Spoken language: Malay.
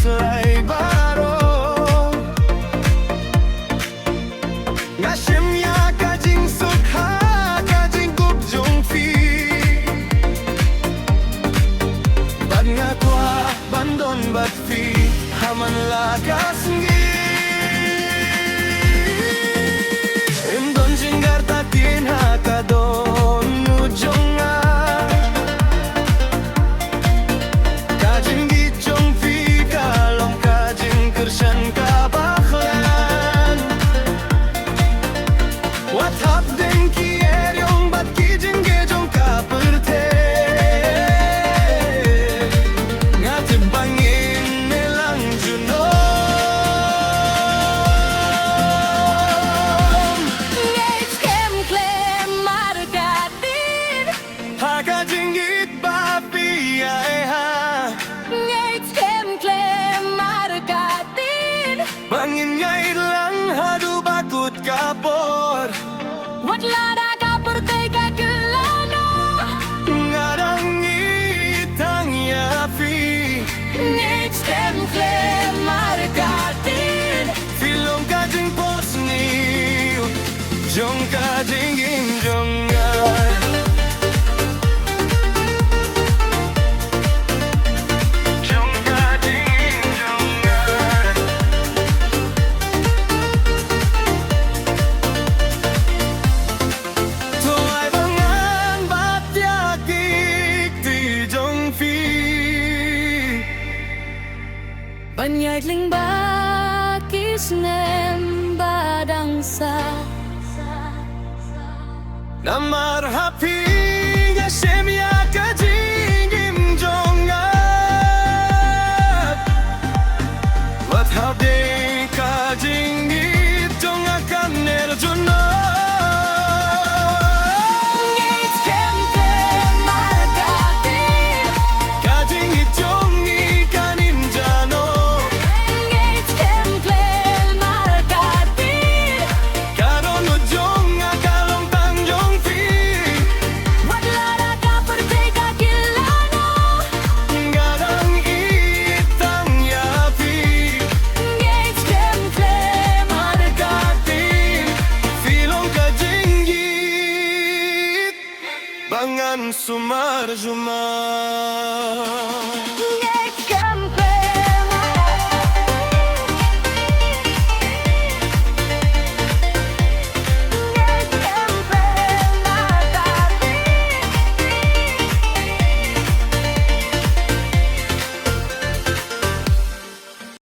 selai baro Ngashimya kajing sukha kajing kup jong fi Bad nga kwa bandon bad fi Haman lakas ngi Indon jinggar tatin hakadon nujong nga Kajing gijong fi kalong kajing kersyan kabaklan What hap den kier yung bat kijing gejong kaperte Nga tibangin nilang junom Ngej kem klem margadin Hakajingit ba piyay ha Ngej kem klem margadin Bangin ngay lang hadu bakut kapor Wat lada kapurtay kagelano Ngarang itang yapi Ngej kem klem margadin Filong kajing pos ni Jong kajing injonggar Jong kajing injonggar Tuay bangan batyakik ti jong fi Banyagling bakis nem badangsa Namar hapi nga semya